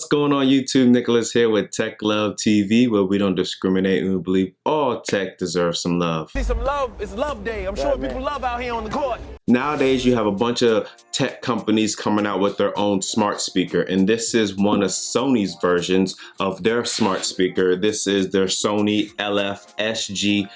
going on YouTube? Nicholas here with Tech Love TV, where we don't discriminate and we believe all tech deserves some love. See some love, it's love day. I'm showing people love out here on the court. Nowadays, you have a bunch of tech companies coming out with their own smart speaker, and this is one of Sony's versions of their smart speaker. This is their Sony LF-S50G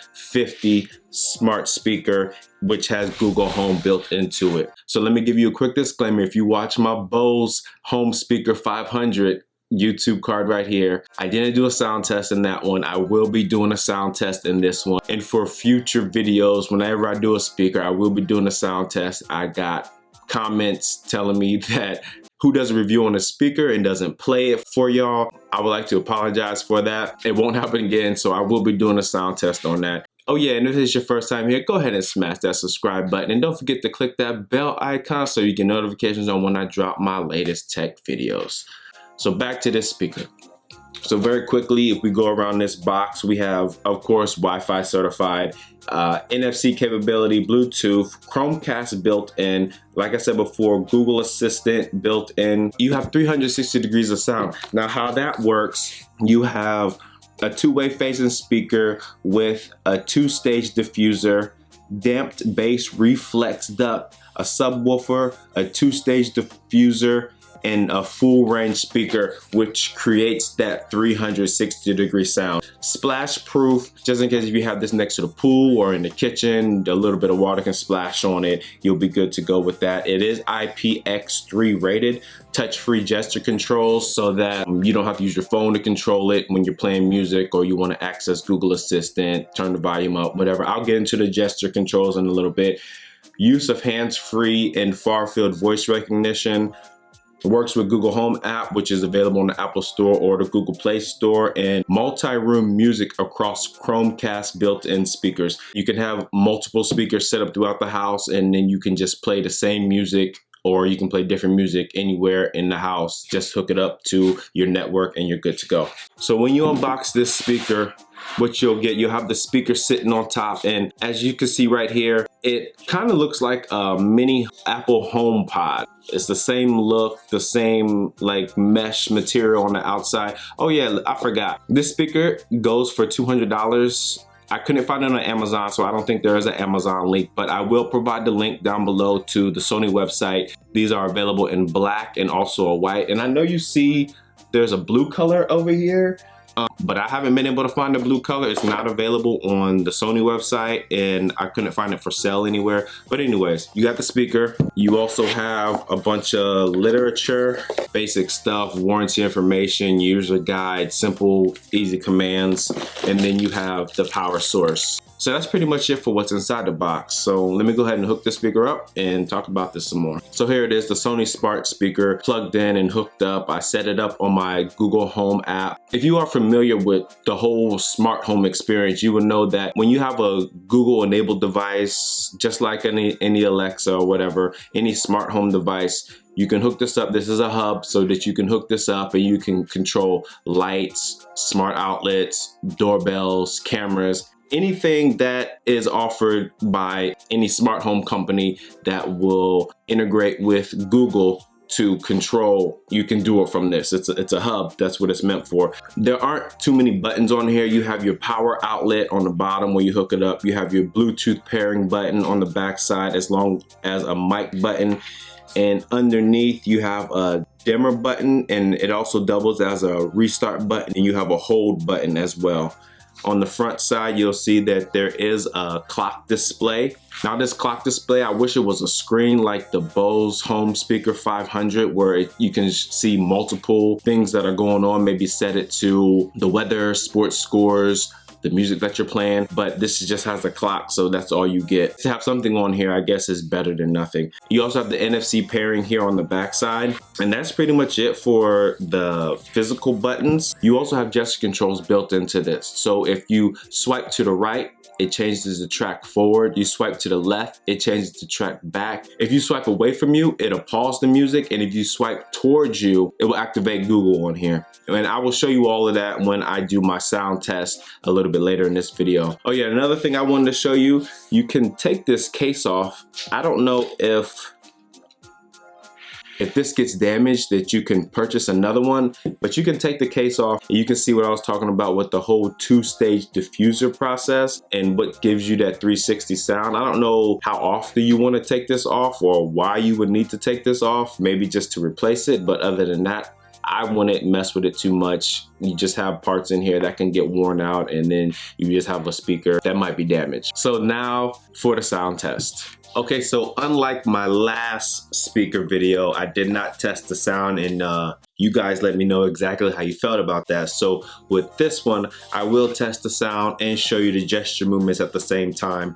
smart speaker, which has Google Home built into it. So let me give you a quick disclaimer. If you watch my Bose Home Speaker 500 YouTube card right here, I didn't do a sound test in that one. I will be doing a sound test in this one. And for future videos, whenever I do a speaker, I will be doing a sound test. I got comments telling me that who does a review on a speaker and doesn't play it for y'all. I would like to apologize for that. It won't happen again, so I will be doing a sound test on that. Oh yeah, and if this is your first time here, go ahead and smash that subscribe button, and don't forget to click that bell icon so you get notifications on when I drop my latest tech videos. So back to this speaker. So very quickly, if we go around this box, we have, of course, Wi-Fi certified, NFC capability, Bluetooth, Chromecast built in, like I said before, Google Assistant built in. You have 360 degrees of sound. Now how that works, you have a two-way facing speaker with a two-stage diffuser, damped bass reflex duct, a subwoofer, a two-stage diffuser, and a full range speaker, which creates that 360 degree sound. Splash proof, just in case if you have this next to the pool or in the kitchen, a little bit of water can splash on it, you'll be good to go with that. It is IPX3 rated, touch-free gesture controls, so that you don't have to use your phone to control it when you're playing music or you want to access Google Assistant, turn the volume up, whatever. I'll get into the gesture controls in a little bit. Use of hands-free and far-field voice recognition. Works with Google Home app, which is available on the Apple Store or the Google Play Store, and multi-room music across Chromecast built-in speakers. You can have multiple speakers set up throughout the house, and then you can just play the same music, or you can play different music anywhere in the house. Just hook it up to your network and you're good to go. So when you unbox this speaker, what you'll have the speaker sitting on top, and as you can see right here, it kind of looks like a mini Apple HomePod. It's the same look, the same like mesh material on the outside. Oh yeah, I forgot. This speaker goes for $200. I couldn't find it on Amazon, so I don't think there is an Amazon link, but I will provide the link down below to the Sony website. These are available in black and also a white. And I know you see there's a blue color over here, but I haven't been able to find the blue color. It's not available on the Sony website, and I couldn't find it for sale anywhere. But anyways, you got the speaker. You also have a bunch of literature, basic stuff, warranty information, user guide, simple, easy commands, and then you have the power source. So that's pretty much it for what's inside the box. So let me go ahead and hook this speaker up and talk about this some more. So here it is, the Sony Smart Speaker plugged in and hooked up. I set it up on my Google Home app. If you are familiar with the whole smart home experience, you will know that when you have a Google enabled device, just like any Alexa or whatever, any smart home device, you can hook this up. This is a hub so that you can hook this up and you can control lights, smart outlets, doorbells, cameras, anything that is offered by any smart home company that will integrate with Google to control, you can do it from this. It's a hub. That's what it's meant for. There aren't too many buttons on here. You have your power outlet on the bottom where you hook it up. You have your Bluetooth pairing button on the back side, as long as a mic button. And underneath you have a dimmer button, and it also doubles as a restart button, and you have a hold button as well. On the front side, you'll see that there is a clock display. Now this clock display, I wish it was a screen like the Bose Home Speaker 500, where you can see multiple things that are going on. Maybe set it to the weather, sports scores, the music that you're playing, but this just has a clock, so that's all you get. To have something on here, I guess, is better than nothing. You also have the NFC pairing here on the back side, and that's pretty much it for the physical buttons. You also have gesture controls built into this. So if you swipe to the right, it changes the track forward. You swipe to the left, it changes the track back. If you swipe away from you, it'll pause the music, and if you swipe towards you, it will activate Google on here. And I will show you all of that when I do my sound test a little bit later in this video. Oh yeah, another thing I wanted to show you, you can take this case off. I don't know if if this gets damaged, that you can purchase another one, but you can take the case off and you can see what I was talking about with the whole 2-stage diffuser process and what gives you that 360 sound. I don't know how often you want to take this off or why you would need to take this off, maybe just to replace it, but other than that, I wouldn't mess with it too much. You just have parts in here that can get worn out, and then you just have a speaker that might be damaged. So now for the sound test. Okay, so unlike my last speaker video, I did not test the sound, and you guys let me know exactly how you felt about that. So with this one, I will test the sound and show you the gesture movements at the same time.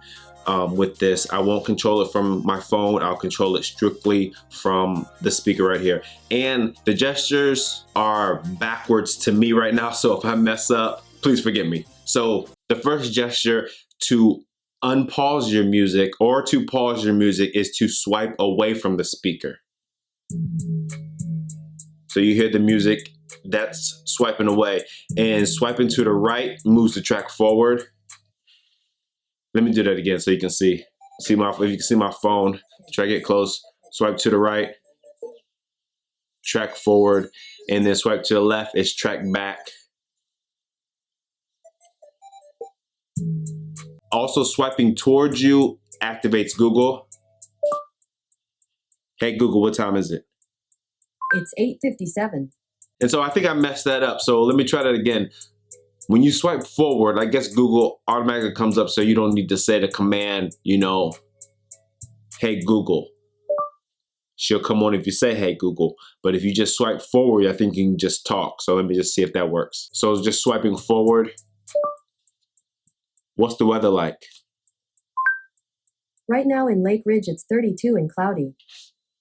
With this, I won't control it from my phone. I'll control it strictly from the speaker right here. And the gestures are backwards to me right now, so if I mess up, please forgive me. So the first gesture to unpause your music or to pause your music is to swipe away from the speaker. So you hear the music, that's swiping away. And swiping to the right moves the track forward. Let me do that again so you can see. If you can see my phone, try to get close. Swipe to the right, track forward, and then swipe to the left is track back. Also, swiping towards you activates Google. Hey Google, what time is it? It's 8:57. And so I think I messed that up. So let me try that again. When you swipe forward, I guess Google automatically comes up so you don't need to say the command, you know, hey Google. She'll come on if you say hey Google. But if you just swipe forward, I think you can just talk. So let me just see if that works. So it's just swiping forward. What's the weather like? Right now in Lake Ridge, it's 32 and cloudy.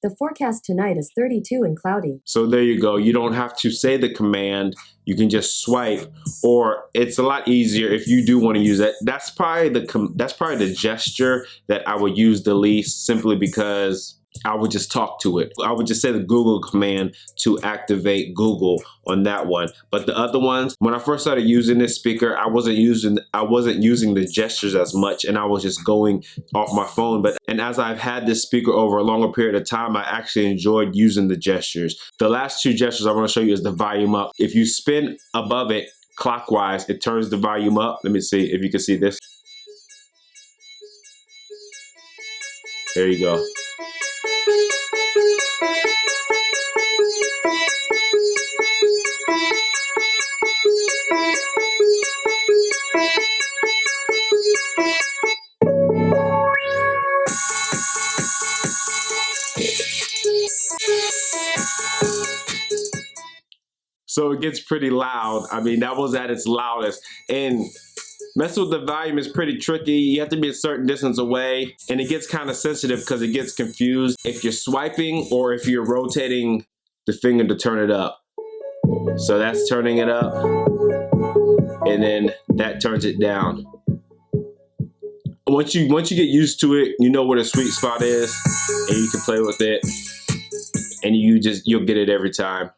The forecast tonight is 32 and cloudy. So there you go. You don't have to say the command. You can just swipe, or it's a lot easier if you do want to use that. That's probably the gesture that I would use the least, simply because I would just talk to it. I would just say the Google command to activate Google on that one. But the other ones, when I first started using this speaker, I wasn't using the gestures as much, and I was just going off my phone. And as I've had this speaker over a longer period of time, I actually enjoyed using the gestures. The last two gestures I want to show you is the volume up. If you spin above it clockwise, it turns the volume up. Let me see if you can see this. There you go. So it gets pretty loud. I mean, that was at its loudest. And messing with the volume is pretty tricky. You have to be a certain distance away, and it gets kind of sensitive because it gets confused if you're swiping or if you're rotating the finger to turn it up. So that's turning it up, and then that turns it down. Once you get used to it, you know where the sweet spot is, and you can play with it, and you'll get it every time.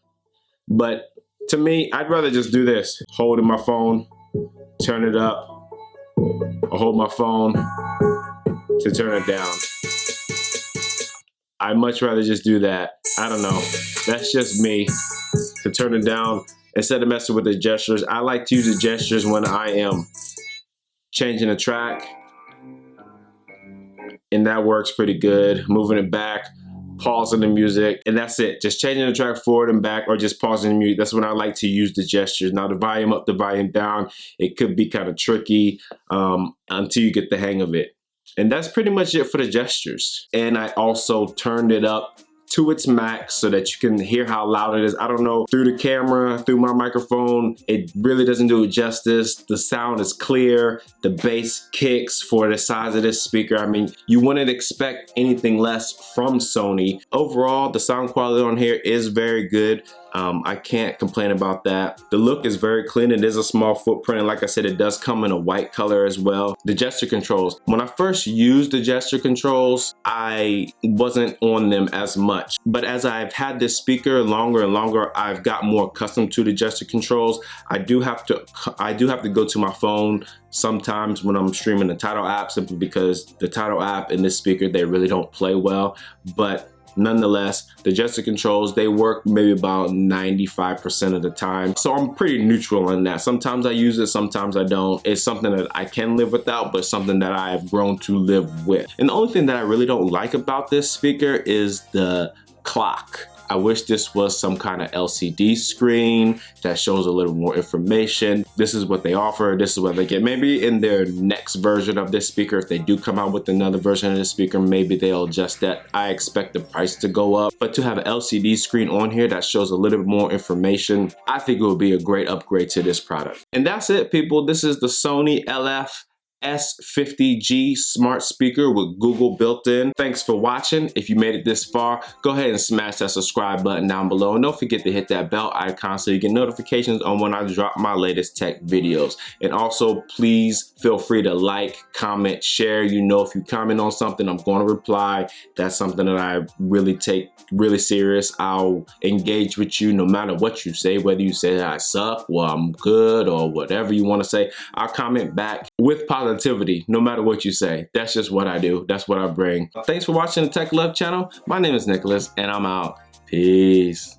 But to me, I'd rather just do this. Holding my phone, turn it up, or hold my phone to turn it down. I'd much rather just do that. I don't know. That's just me. To turn it down, instead of messing with the gestures, I like to use the gestures when I am changing a track. And that works pretty good. Moving it back, pausing the music, and that's it. Just changing the track forward and back, or just pausing the music. That's when I like to use the gestures. Now the volume up, the volume down, it could be kind of tricky until you get the hang of it. And that's pretty much it for the gestures. And I also turned it up to its max so that you can hear how loud it is. I don't know, through the camera, through my microphone, it really doesn't do it justice. The sound is clear, the bass kicks for the size of this speaker. I mean, you wouldn't expect anything less from Sony. Overall, the sound quality on here is very good. I can't complain about that. The look is very clean. It is a small footprint, and like I said, it does come in a white color as well. The gesture controls. When I first used the gesture controls, I wasn't on them as much. But as I've had this speaker longer and longer, I've got more accustomed to the gesture controls. I do have to go to my phone sometimes when I'm streaming the Tidal app, simply because the Tidal app and this speaker, they really don't play well. But nonetheless, the gesture controls, they work maybe about 95% of the time. So I'm pretty neutral in that. Sometimes I use it, sometimes I don't. It's something that I can live without, but something that I have grown to live with. And the only thing that I really don't like about this speaker is the clock. I wish this was some kind of LCD screen that shows a little more information. This is what they offer, this is what they get. Maybe in their next version of this speaker, if they do come out with another version of this speaker, maybe they'll adjust that. I expect the price to go up, but to have an LCD screen on here that shows a little bit more information, I think it would be a great upgrade to this product. And that's it, people. This is the Sony LF-S50G smart speaker with Google built in. Thanks for watching. If you made it this far, go ahead and smash that subscribe button down below. And don't forget to hit that bell icon so you get notifications on when I drop my latest tech videos. And also, please feel free to like, comment, share. You know, if you comment on something, I'm going to reply. That's something that I really take really serious. I'll engage with you no matter what you say, whether you say I suck, well, I'm good, or whatever you want to say. I'll comment back with positivity, no matter what you say. That's just what I do. That's what I bring. Thanks for watching the Tech Love channel. My name is Nicholas, and I'm out. Peace.